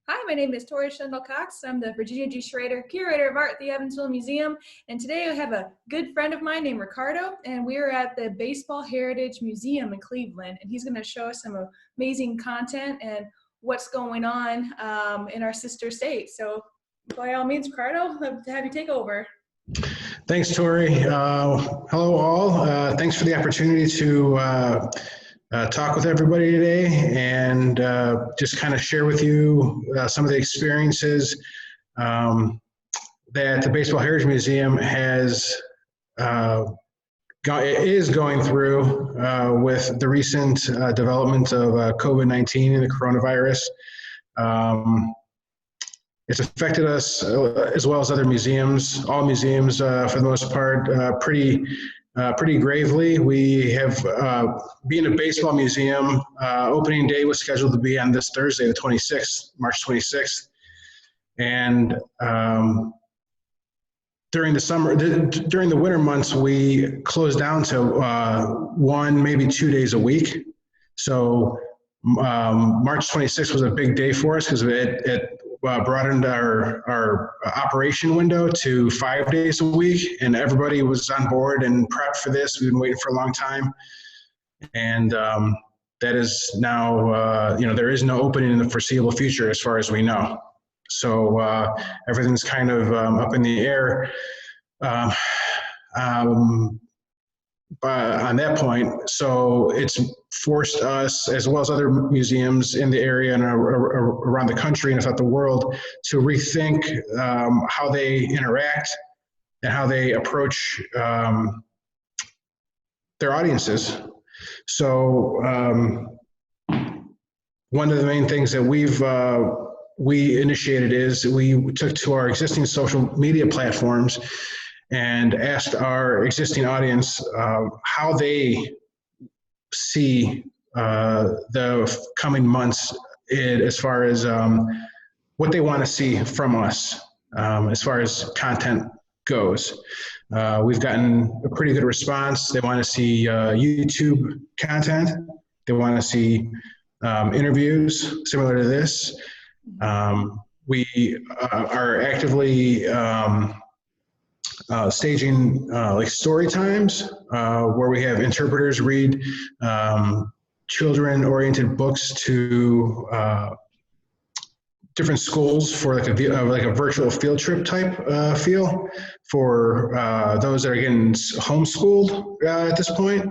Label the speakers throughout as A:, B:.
A: Hi, my name is Tori Shendel-Cox. I'm the Virginia G. Schrader Curator of Art at the Evansville Museum. And today I have a good friend of mine named Ricardo, and we're at the Baseball Heritage Museum in Cleveland. And he's going to show us some amazing content and what's going on in our sister state. So by all means, Ricardo, I'd love to have you take over.
B: Thanks, Tori. Hello, all. Thanks for the opportunity to talk with everybody today and just kind of share with you some of the experiences that the Baseball Heritage Museum is going through with the recent development of COVID-19 and the coronavirus. It's affected us as well as other museums, all museums for the most part, pretty gravely. We have, being a baseball museum, opening day was scheduled to be on this Thursday, the 26th, March 26th. And during the winter months, we closed down to 1, maybe 2 days a week. So March 26th was a big day for us because it broadened our operation window to 5 days a week, and everybody was on board and prepped for this. We've been waiting for a long time, and that is now, there is no opening in the foreseeable future as far as we know. So everything's kind of up in the air. On that point, so it's forced us, as well as other museums in the area and around the country and throughout the world, to rethink how they interact and how they approach their audiences. So one of the main things that we initiated is we took to our existing social media platforms and asked our existing audience how they see the coming months as far as what they want to see from us as far as content goes. We've gotten a pretty good response. They want to see YouTube content. They want to see interviews similar to this. We are actively staging like story times where we have interpreters read children-oriented books to different schools for like a virtual field trip type feel for those that are getting homeschooled at this point.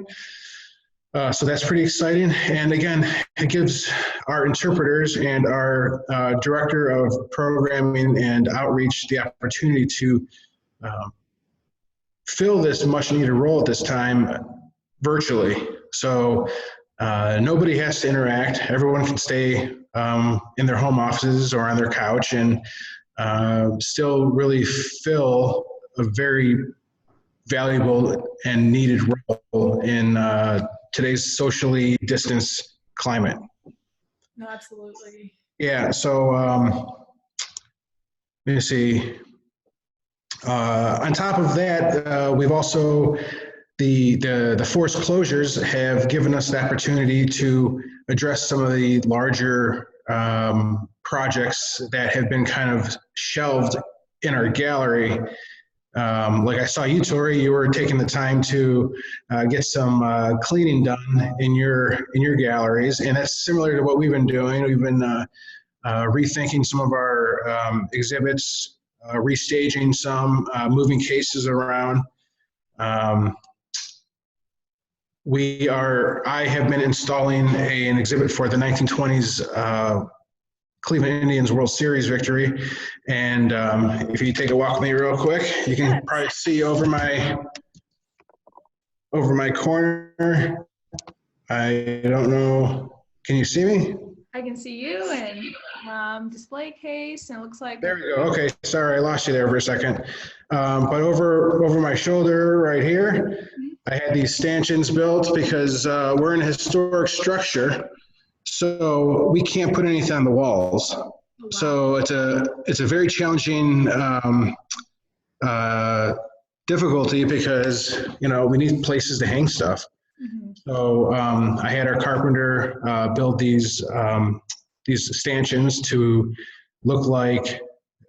B: So that's pretty exciting. And again, it gives our interpreters and our director of programming and outreach the opportunity to fill this much needed role at this time virtually. So nobody has to interact. Everyone can stay in their home offices or on their couch and still really fill a very valuable and needed role in today's socially distanced climate.
A: No, absolutely.
B: Yeah, so let me see. On top of that, we've also, the forced closures have given us the opportunity to address some of the larger projects that have been kind of shelved in our gallery. Like I saw you, Tori, you were taking the time to get some cleaning done in your galleries, and that's similar to what we've been doing. We've been rethinking some of our exhibits, restaging some, moving cases around. I have been installing an exhibit for the 1920s Cleveland Indians World Series victory. And if you take a walk with me real quick, you can probably see over my corner. I don't know, can you see me?
A: I can see you and display case, and it looks like.
B: There we go. Okay, sorry, I lost you there for a second. But over my shoulder right here, I had these stanchions built because we're in a historic structure, so we can't put anything on the walls. Oh, wow. So it's a very challenging difficulty because we need places to hang stuff. Mm-hmm. So I had our carpenter build these stanchions to look like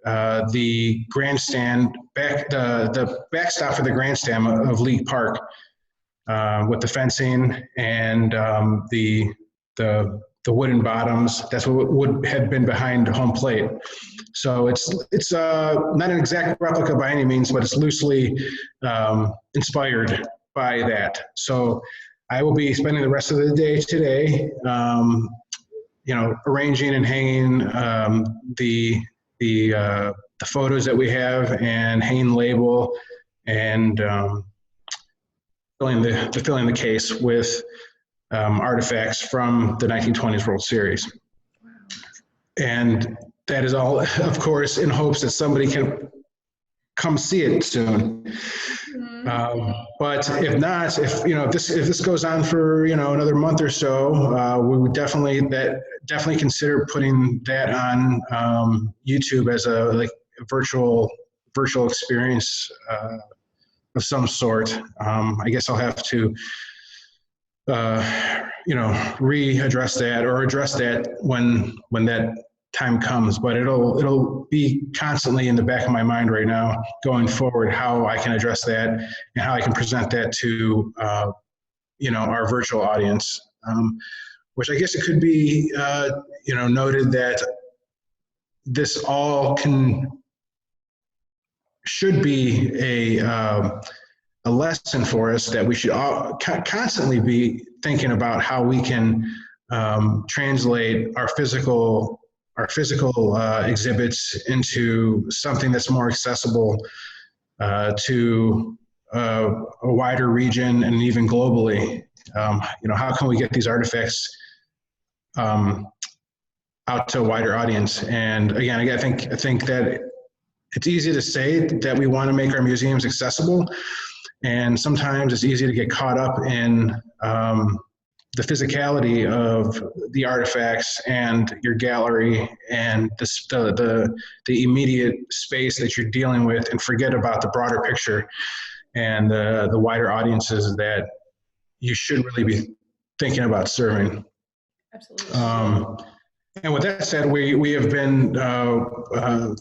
B: the grandstand the backstop for the grandstand of League Park, with the fencing and the wooden bottoms. That's what would have been behind home plate. So it's not an exact replica by any means, but it's loosely inspired by that. So I will be spending the rest of the day today, arranging and hanging the photos that we have and hanging the label and filling the case with artifacts from the 1920s World Series.
A: Wow.
B: And that is all, of course, in hopes that somebody can come see it soon. But if not, if this goes on for another month or so, we would definitely consider putting that on YouTube as a virtual experience of some sort. I guess I'll have to readdress that or address that when that time comes, but it'll be constantly in the back of my mind right now going forward, how I can address that and how I can present that to our virtual audience, which I guess it could be noted that this all should be a lesson for us, that we should all constantly be thinking about how we can translate our physical exhibits into something that's more accessible to a wider region and even globally. How can we get these artifacts out to a wider audience? And again, I think that it's easy to say that we want to make our museums accessible, and sometimes it's easy to get caught up in the physicality of the artifacts and your gallery and the immediate space that you're dealing with, and forget about the broader picture and the wider audiences that you should really be thinking about serving.
A: Absolutely.
B: And with that said, we have been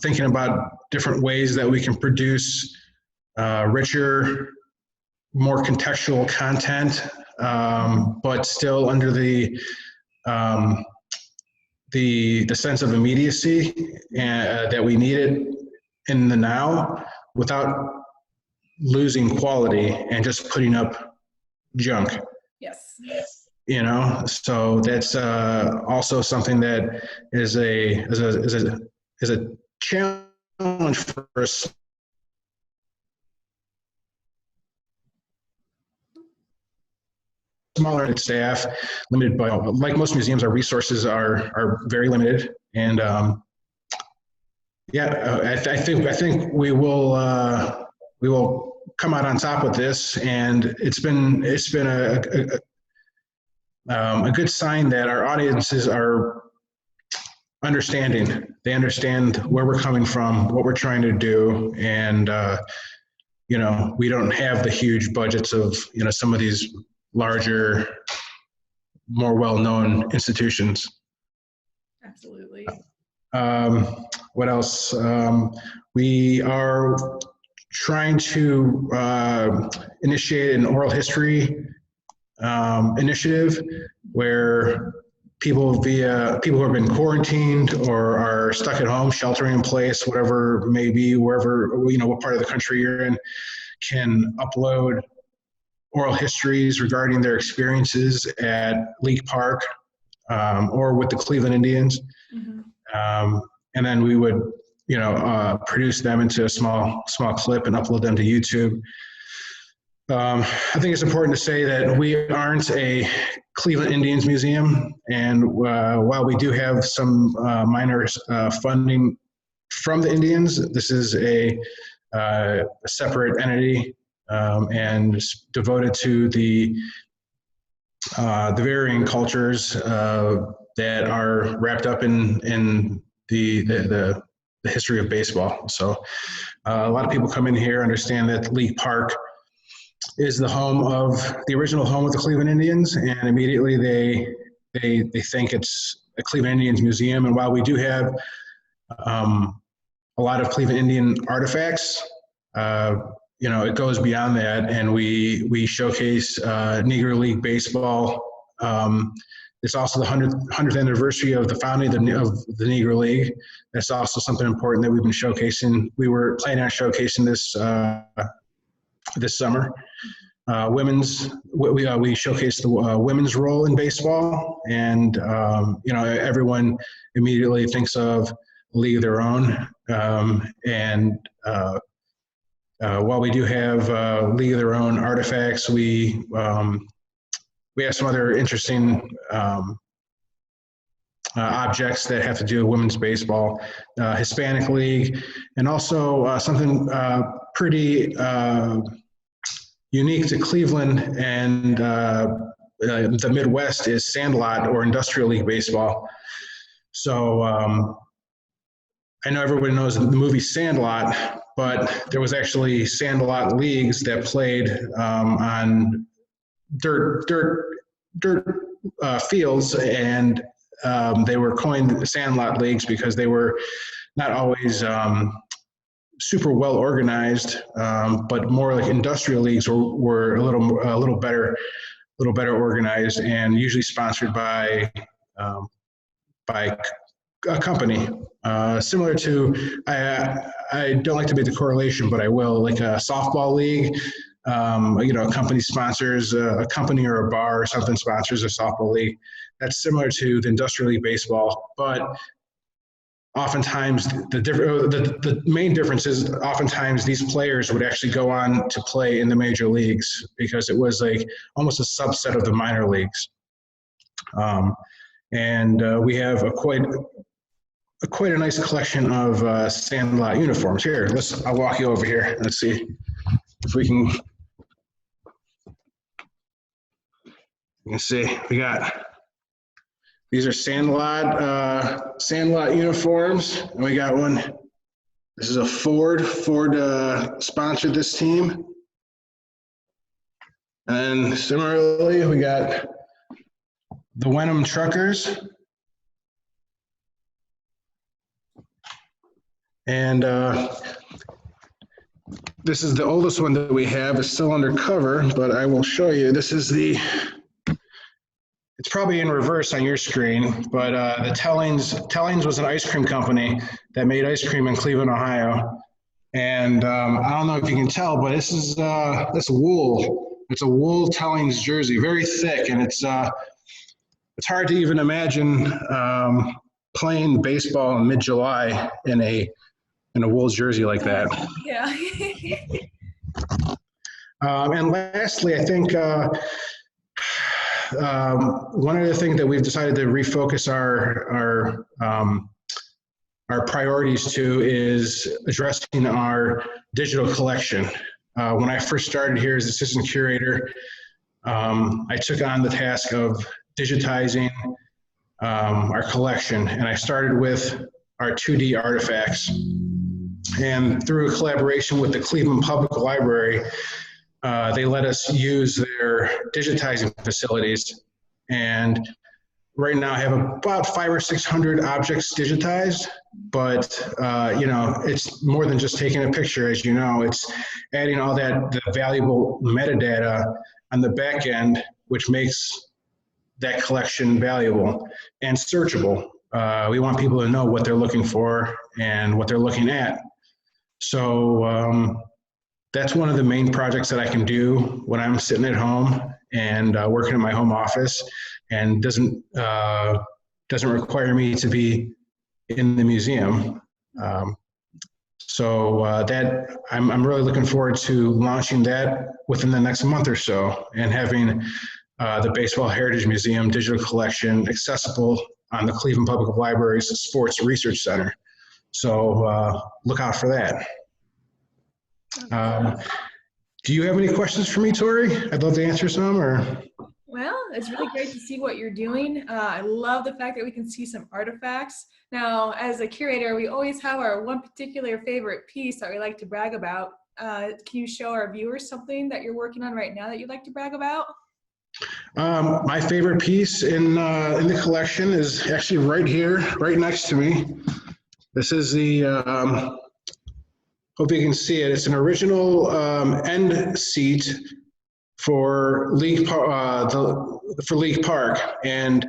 B: thinking about different ways that we can produce richer, more contextual content, but still under the sense of immediacy that we need it in the now, without losing quality and just putting up junk.
A: Yes.
B: So that's also something that is a challenge for us. Smaller staff, limited by, like most museums, our resources are very limited, and I think we will come out on top with this, and it's been a good sign that our audiences are understanding. They understand where we're coming from, what we're trying to do, and we don't have the huge budgets of some of these larger, more well-known institutions.
A: Absolutely.
B: What else? We are trying to initiate an oral history initiative where people who have been quarantined or are stuck at home, sheltering in place, whatever it may be, wherever, what part of the country you're in, can upload oral histories regarding their experiences at League Park or with the Cleveland Indians. Mm-hmm. And then we would, produce them into a small clip and upload them to YouTube. I think it's important to say that we aren't a Cleveland Indians museum, and while we do have some minor funding from the Indians, this is a separate entity and devoted to the varying cultures that are wrapped up in the history of baseball. So a lot of people come in here, understand that League Park is the original home of the Cleveland Indians, and immediately they think it's a Cleveland Indians museum. And while we do have a lot of Cleveland Indian artifacts. It goes beyond that, and we showcase Negro League baseball. It's also the 100th anniversary of the founding of the Negro League. That's also something important that we've been showcasing. We were planning on showcasing this summer. We showcase the women's role in baseball, and everyone immediately thinks of League of Their Own. While we do have League of Their Own artifacts, we have some other interesting objects that have to do with women's baseball, Hispanic League, and also something pretty unique to Cleveland and the Midwest is Sandlot or Industrial League baseball. So I know everybody knows the movie Sandlot, but there was actually Sandlot leagues that played on dirt fields, and they were coined Sandlot leagues because they were not always super well organized, but more like industrial leagues were a little better organized, and usually sponsored by a company. Similar to, I don't like to make the correlation, but I will, like a softball league. A company sponsors a company or a bar or something sponsors a softball league. That's similar to the industrial league baseball, but oftentimes the main difference is oftentimes these players would actually go on to play in the major leagues because it was like almost a subset of the minor leagues. We have quite a nice collection of Sandlot uniforms. Here, I'll walk you over here. Let's see if we can. You can see we got. These are Sandlot uniforms, and we got one. This is a Ford. Ford sponsored this team. And similarly, we got the Wenham Truckers. And this is the oldest one that we have. It's still undercover, but I will show you. This is it's probably in reverse on your screen, but the Tellings was an ice cream company that made ice cream in Cleveland, Ohio. And I don't know if you can tell, but this is wool. It's a wool Tellings jersey, very thick, and it's hard to even imagine playing baseball in mid-July in a wool jersey like that.
A: Yeah.
B: And lastly, I think one of the things that we've decided to refocus our priorities to is addressing our digital collection. When I first started here as assistant curator, I took on the task of digitizing our collection, and I started with our 2D artifacts. And through a collaboration with the Cleveland Public Library, they let us use their digitizing facilities. And right now I have about 500 or 600 objects digitized, but it's more than just taking a picture, as you know. It's adding all the valuable metadata on the back end, which makes that collection valuable and searchable. We want people to know what they're looking for and what they're looking at. So that's one of the main projects that I can do when I'm sitting at home and working in my home office, and doesn't require me to be in the museum. That I'm really looking forward to launching that within the next month or so, and having the Baseball Heritage Museum digital collection accessible on the Cleveland Public Library's Sports Research Center. So look out for that. Do you have any questions for me, Tori? I'd love to answer some.
A: Well, it's really great to see what you're doing. I love the fact that we can see some artifacts. Now, as a curator, we always have our one particular favorite piece that we like to brag about. Can you show our viewers something that you're working on right now that you'd like to brag about?
B: My favorite piece in the collection is actually right here, right next to me. This is the, hope you can see it. It's an original end seat for League Park, and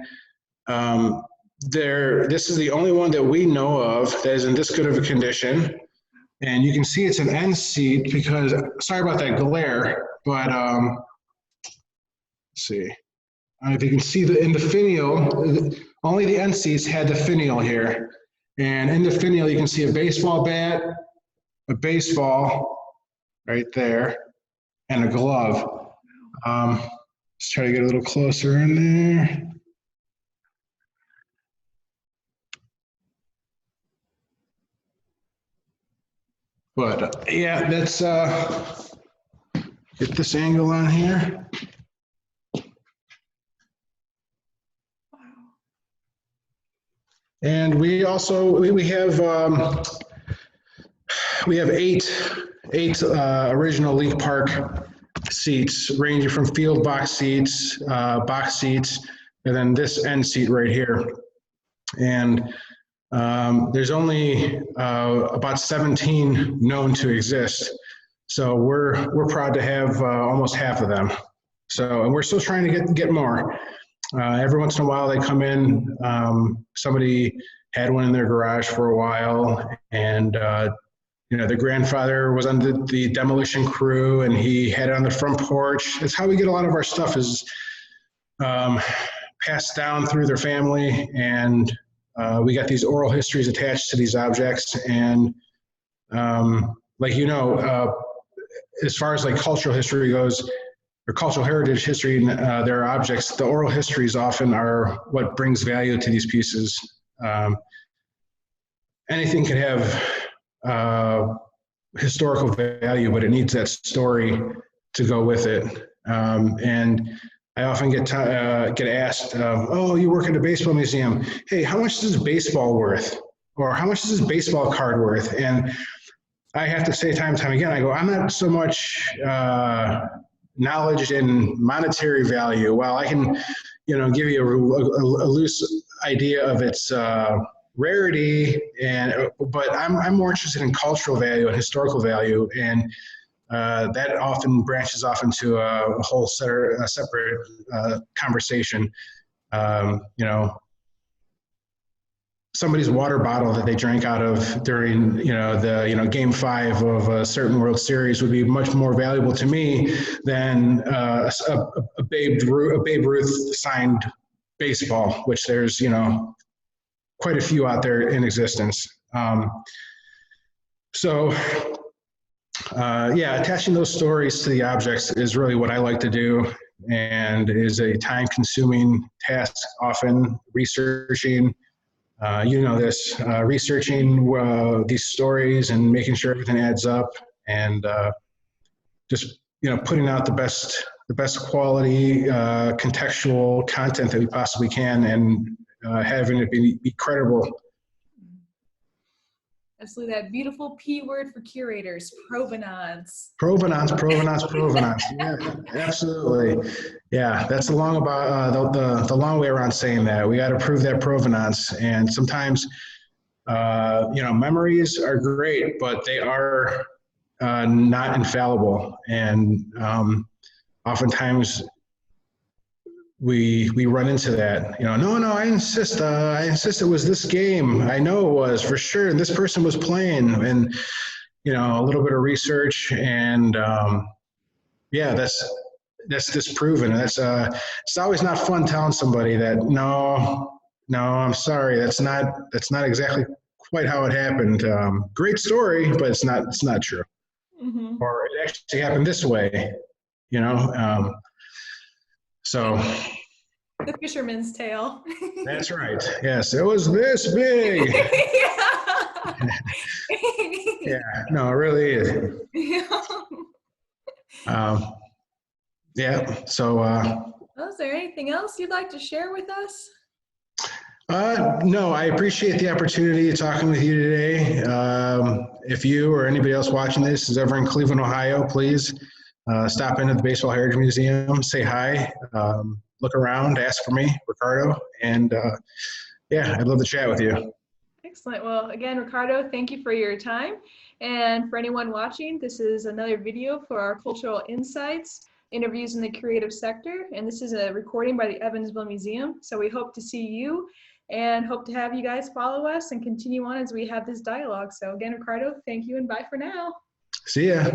B: this is the only one that we know of that is in this good of a condition. And you can see it's an end seat because, sorry about that glare, but let's see. If you can see in the finial, only the end seats had the finial here. And in the finial, you can see a baseball bat, a baseball right there, and a glove. Let's try to get a little closer in there. But yeah, let's get this angle on here. And we also, we have eight original League Park seats, ranging from field box seats, and then this end seat right here. And there's only about 17 known to exist. So we're proud to have almost half of them. So, and we're still trying to get more. Every once in a while they come in, somebody had one in their garage for a while, and you know, the grandfather was on the demolition crew and he had it on the front porch. It's how we get a lot of our stuff, is passed down through their family, and we got these oral histories attached to these objects. And like, you know, as far as like cultural history goes, or cultural heritage history, there are objects, the oral histories often are what brings value to these pieces. Anything can have historical value, but it needs that story to go with it. And I often get asked, oh, you work at a baseball museum. Hey, how much is this baseball worth? Or how much is this baseball card worth? And I have to say time and time again, I go, I'm not so much knowledge and monetary value. Well, I can, you know, give you a loose idea of its rarity, but I'm more interested in cultural value and historical value, and that often branches off into a whole separate conversation. You know, somebody's water bottle that they drank out of during, Game 5 of a certain World Series would be much more valuable to me than a Babe Ruth signed baseball, which there's, you know, quite a few out there in existence. Yeah, attaching those stories to the objects is really what I like to do, and is a time-consuming task, often researching. You know this, researching these stories and making sure everything adds up, and just, you know, putting out the best quality contextual content that we possibly can, and having it be credible.
A: Absolutely, that beautiful P word for curators, provenance.
B: Provenance. Yeah, absolutely. Yeah, that's the long way around saying that. We got to prove that provenance, and sometimes, you know, memories are great, but they are not infallible, and oftentimes we run into that. You know, no, I insist it was this game. I know it was for sure, and this person was playing, and you know, a little bit of research, and yeah, that's disproven. And that's it's always not fun telling somebody that no, I'm sorry, that's not exactly quite how it happened. Great story, but it's not true. Mm-hmm. Or it actually happened this way, you know. So
A: the fisherman's tale.
B: That's right. Yes, it was this big. Yeah, no, it really is. Yeah. So.
A: Is there anything else you'd like to share with us?
B: No, I appreciate the opportunity of talking with you today. If you or anybody else watching this is ever in Cleveland, Ohio, please stop into the Baseball Heritage Museum, say hi, look around, ask for me, Ricardo, and yeah, I'd love to chat with you.
A: Excellent. Well, again, Ricardo, thank you for your time. And for anyone watching, this is another video for our Cultural Insights, interviews in the creative sector. And this is a recording by the Evansville Museum. So we hope to see you and hope to have you guys follow us and continue on as we have this dialogue. So again, Ricardo, thank you and bye for now.
B: See ya.